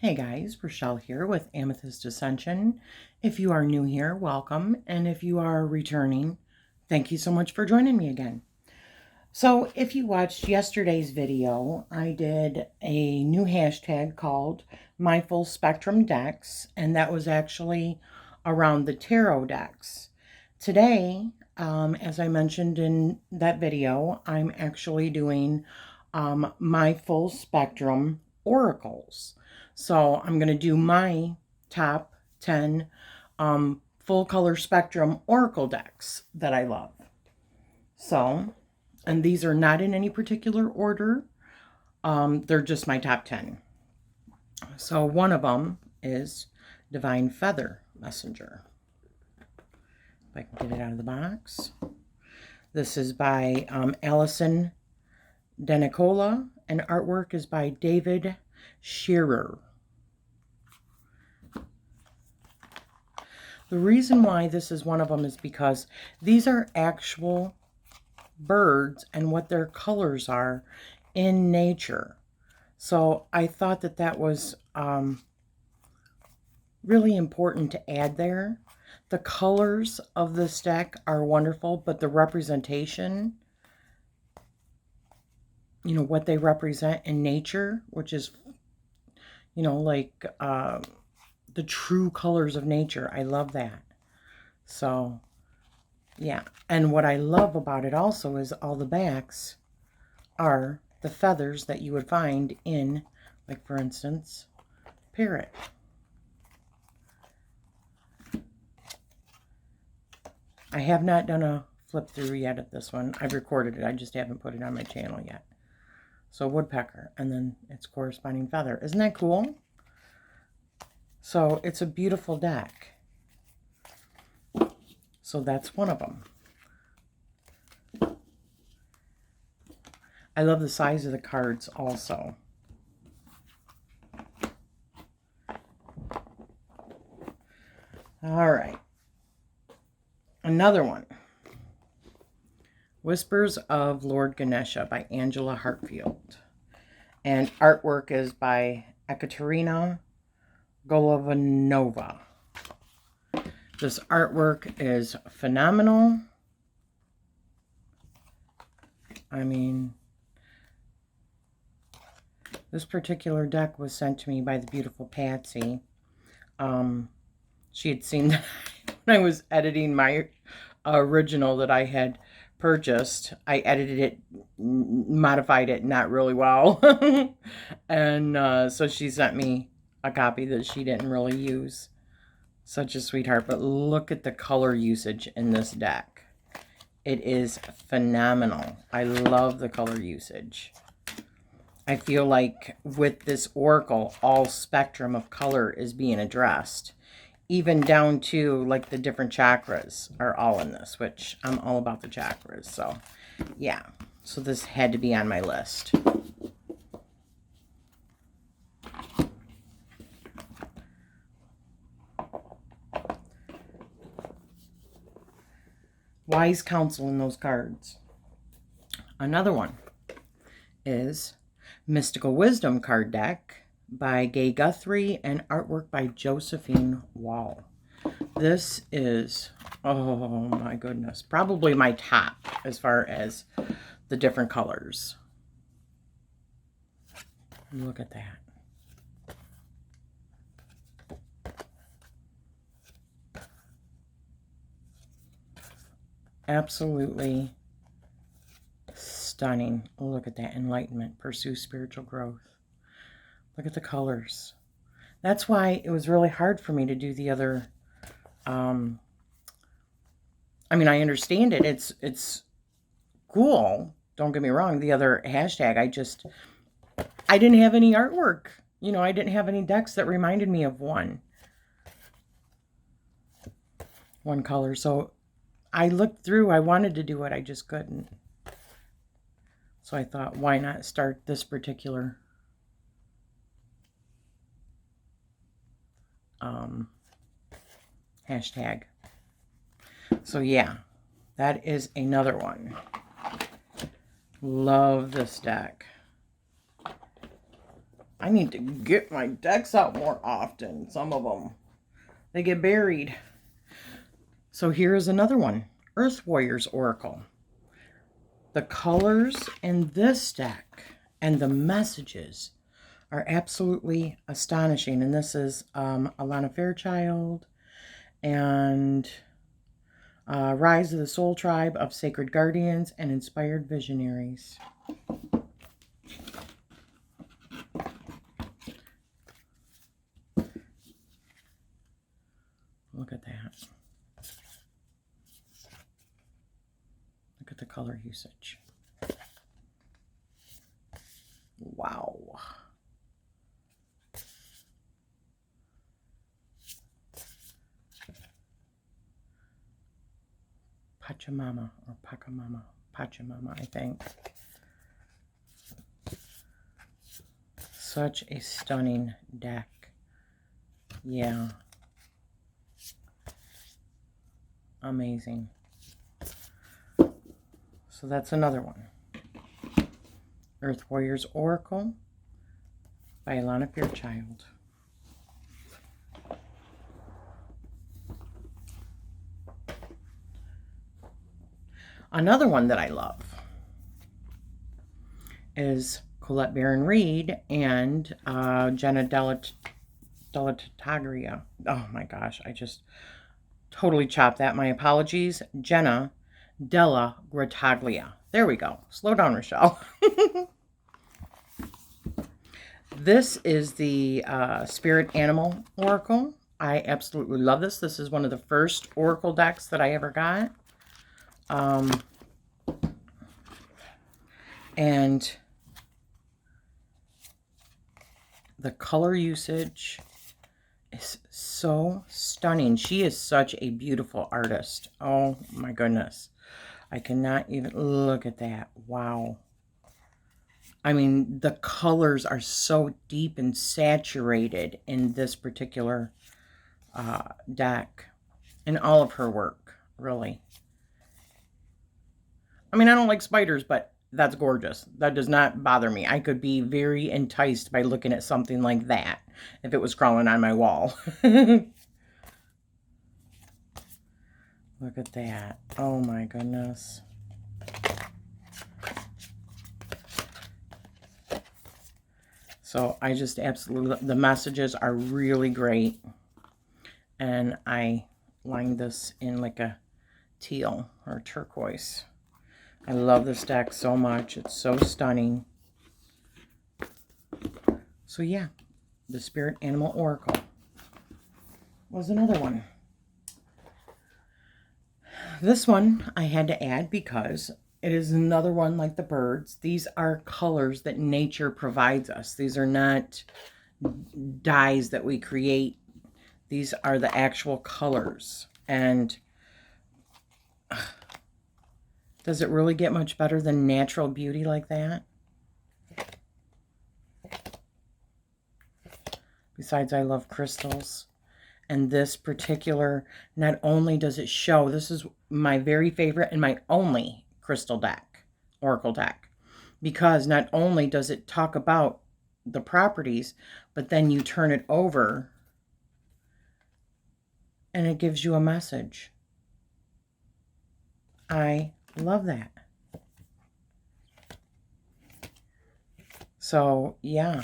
Hey guys, Rachele here with Amethyst Ascension. If you are new here, welcome. And if you are returning, thank you so much for joining me again. So if you watched yesterday's video, I did a new hashtag called My Full Spectrum Decks, and that was actually around the tarot decks. Today, as I mentioned in that video, I'm actually doing my full spectrum oracles. So I'm going to do my top 10 full color spectrum oracle decks that I love. So, and these are not in any particular order. They're just my top 10. So one of them is Divine Feather Messenger. If I can get it out of the box. This is by Allison Denicola, and artwork is by David Shearer. The reason why this is one of them is because these are actual birds and what their colors are in nature. So I thought that that was really important to add there. The colors of this deck are wonderful, but the representation, you know, what they represent in nature, which is, you know, like the true colors of nature. I love that. So, yeah. And what I love about it also is all the backs are the feathers that you would find in, like, for instance, parrot. I have not done a flip through yet at this one. I've recorded it. I just haven't put it on my channel yet. So woodpecker, and then its corresponding feather. Isn't that cool? So it's a beautiful deck. So that's one of them. I love the size of the cards also. All right. Another one. Whispers of Lord Ganesha by Angela Hartfield. And artwork is by Ekaterina Golovanova. This artwork is phenomenal. I mean, this particular deck was sent to me by the beautiful Patsy. She had seen that when I was editing my original that I had purchased. I edited it, modified it not really well. And so she sent me a copy that she didn't really use. Such a sweetheart. But look at the color usage in this deck. It is phenomenal. I love the color usage. I feel like with this oracle, all spectrum of color is being addressed. Even down to, like, the different chakras are all in this, which I'm all about the chakras. So, yeah. So this had to be on my list. Wise counsel in those cards. Another one is Mystical Wisdom card deck by Guthrie and artwork by Josephine Wall. This is, oh my goodness, probably my top as far as the different colors. Look at that. Absolutely stunning. Look at that. Enlightenment. Pursue spiritual growth. Look at the colors. That's why it was really hard for me to do the other. I mean, I understand it. It's cool. Don't get me wrong. The other hashtag, I didn't have any artwork. You know, I didn't have any decks that reminded me of one color. So I looked through. I wanted to do it. I just couldn't. So I thought, why not start this particular hashtag. So yeah, that is another one. Love this deck. I need to get my decks out more often. Some of them, they get buried. So here's another one. Earth Warriors Oracle. The colors in this deck and the messages are absolutely astonishing. And this is Alana Fairchild and Rise of the Soul Tribe of Sacred Guardians and Inspired Visionaries. Look at that. Look at the color usage. Wow. Pachamama or Pachamama. Pachamama, I think. Such a stunning deck. Yeah. Amazing. So that's another one. Earth Warriors Oracle by Alana Fairchild. Another one that I love is Colette Baron-Reid and Jenna Delataglia. Oh my gosh, I just totally chopped that. My apologies. Jenna Della Grataglia. There we go. Slow down, Rachele. This is the Spirit Animal Oracle. I absolutely love this. This is one of the first Oracle decks that I ever got. And the color usage is so stunning. She is such a beautiful artist. Oh my goodness. I cannot even look at that. Wow. I mean, the colors are so deep and saturated in this particular deck. In all of her work, really. I mean, I don't like spiders, but that's gorgeous. That does not bother me. I could be very enticed by looking at something like that if it was crawling on my wall. Look at that. Oh my goodness. So I just absolutely, the messages are really great. And I lined this in like a teal or turquoise. I love this deck so much. It's so stunning. So yeah, the Spirit Animal Oracle was another one. This one I had to add because it is another one like the birds. These are colors that nature provides us. These are not dyes that we create. These are the actual colors. And does it really get much better than natural beauty like that? Besides, I love crystals. And this particular, not only does it show, this is my very favorite and my only crystal deck, oracle deck. Because not only does it talk about the properties, but then you turn it over and it gives you a message. I love that. So, yeah.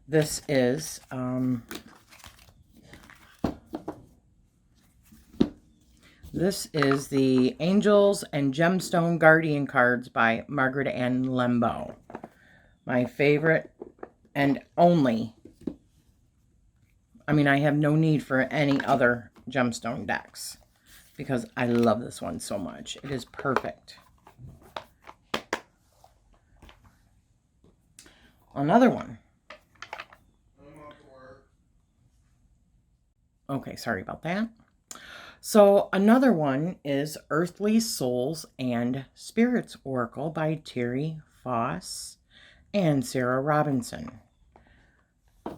This is the Angels and Gemstone Guardian cards by Margaret Ann Lembo. My favorite and only. I mean, I have no need for any other gemstone decks because I love this one so much. It is perfect. Another one. Okay, sorry about that. So another one is Earthly Souls and Spirits Oracle by Terry Foss and Sarah Robinson.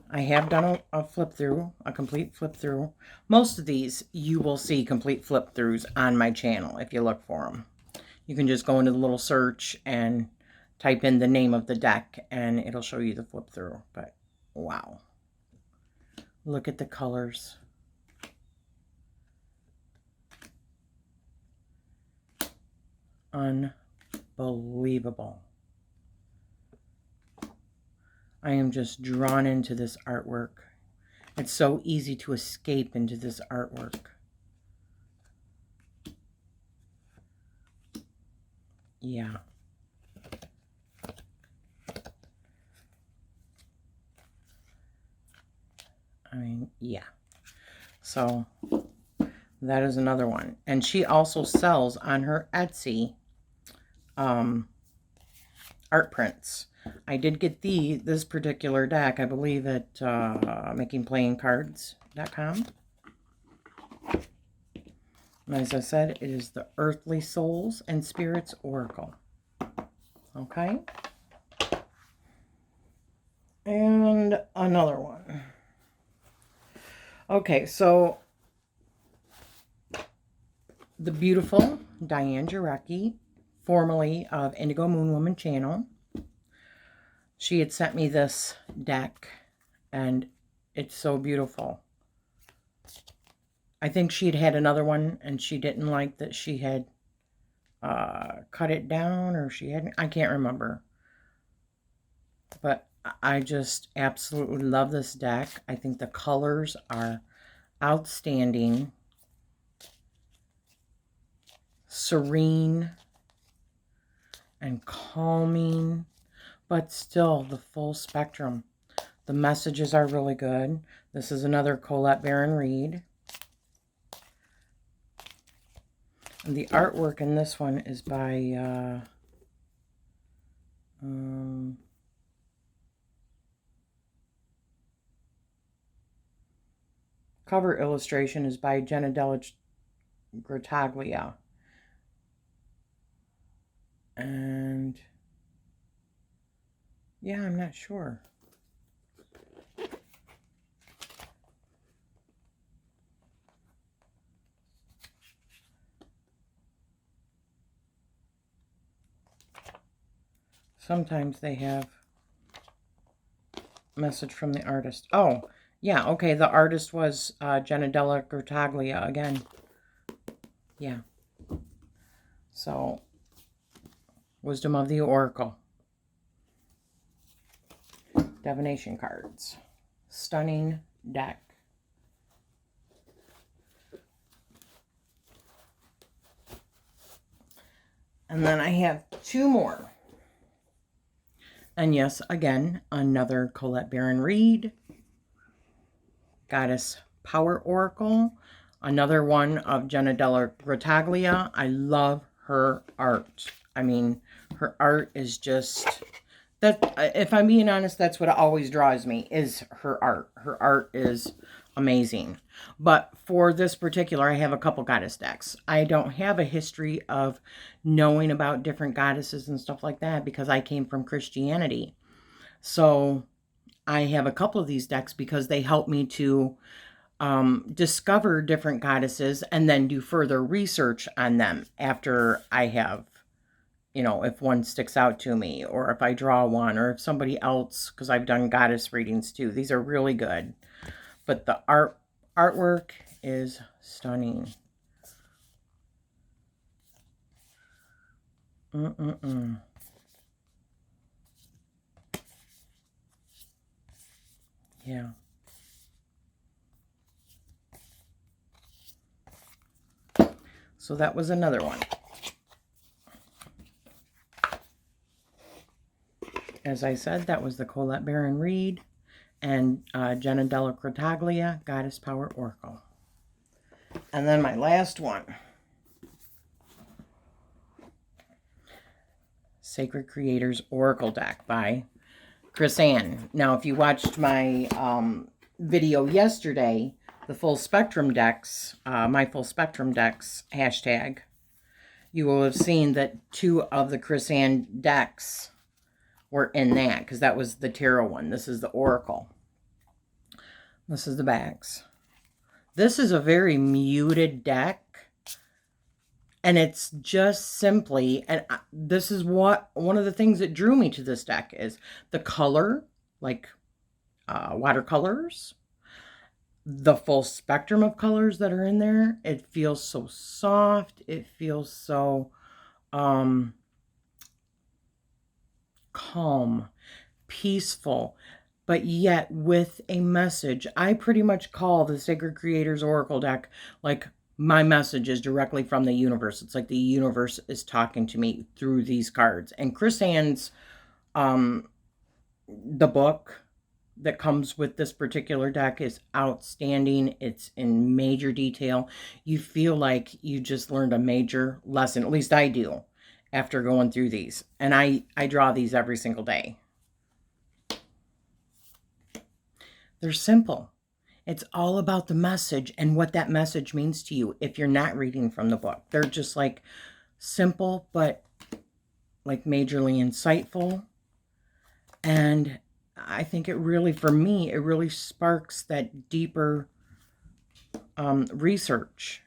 I have done a flip through, a complete flip through. Most of these you will see complete flip throughs on my channel if you look for them. You can just go into the little search and type in the name of the deck and it'll show you the flip through. But wow. Look at the colors. Unbelievable. I am just drawn into this artwork. It's so easy to escape into this artwork. Yeah. I mean, yeah. So that is another one. And she also sells on her Etsy art prints. I did get this particular deck, I believe, at makingplayingcards.com. And as I said, it is the Earthly Souls and Spirits Oracle. Okay. And another one. Okay, so the beautiful Diane Jarecki, formerly of Indigo Moon Woman channel, she had sent me this deck, and it's so beautiful. I think she'd had another one, and she didn't like that she had cut it down, or she hadn't, I can't remember. But I just absolutely love this deck. I think the colors are outstanding. Serene and calming, but still the full spectrum. The messages are really good. This is another Colette Baron Reed. And the artwork in this one is by cover illustration is by Jenna Della Grottaglia. And yeah, I'm not sure. Sometimes they have message from the artist. Oh, yeah, okay, the artist was Jenna Della Grottaglia again. Yeah. So, Wisdom of the Oracle. Divination cards. Stunning deck. And then I have two more. And yes, again, another Colette Baron Reed. Goddess Power Oracle. Another one of Jenna Della Grottaglia. I love her art. I mean, her art is just... that. If I'm being honest, that's what always draws me, is her art. Her art is amazing. But for this particular, I have a couple goddess decks. I don't have a history of knowing about different goddesses and stuff like that because I came from Christianity. So I have a couple of these decks because they help me to discover different goddesses and then do further research on them after I have, you know, if one sticks out to me, or if I draw one, or if somebody else, because I've done goddess readings too. These are really good. But the artwork is stunning. Yeah. So that was another one. As I said, that was the Colette Baron Reed and Jenna Della Grottaglia, Goddess Power Oracle. And then my last one. Sacred Creators Oracle deck by Chris Ann. Now, if you watched my video yesterday, the full spectrum decks, my full spectrum decks hashtag, you will have seen that 2 of the Chris Ann decks were in that, because that was the tarot one. This is the Oracle. This is the backs. This is a very muted deck. And it's just simply, and this is what one of the things that drew me to this deck is the color, like watercolors, the full spectrum of colors that are in there. It feels so soft. It feels so calm, peaceful, but yet with a message. I pretty much call the Sacred Creators Oracle deck like my message is directly from the universe. It's like the universe is talking to me through these cards. And Chris Ann's the book that comes with this particular deck is outstanding. It's in major detail. You feel like you just learned a major lesson. At least I do after going through these. And I draw these every single day. They're simple. It's all about the message and what that message means to you if you're not reading from the book. They're just like simple, but like majorly insightful. And I think it really, for me, it really sparks that deeper research,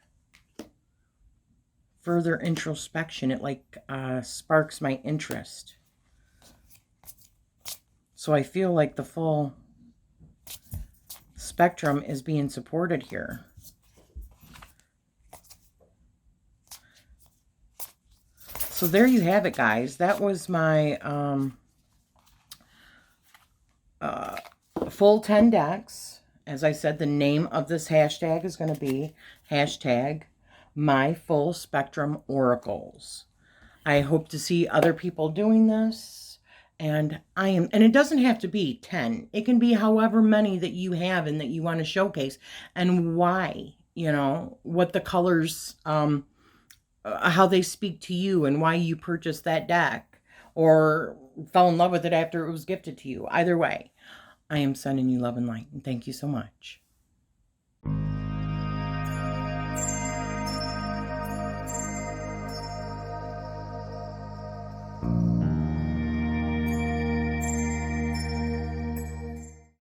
further introspection. It like sparks my interest. So I feel like the full spectrum is being supported here. So there you have it, guys. That was my full 10 decks. As I said, the name of this hashtag is going to be hashtag my full spectrum oracles. I hope to see other people doing this. And it doesn't have to be 10. It can be however many that you have and that you want to showcase, and why, you know, what the colors, how they speak to you, and why you purchased that deck or fell in love with it after it was gifted to you. Either way, I am sending you love and light, and thank you so much.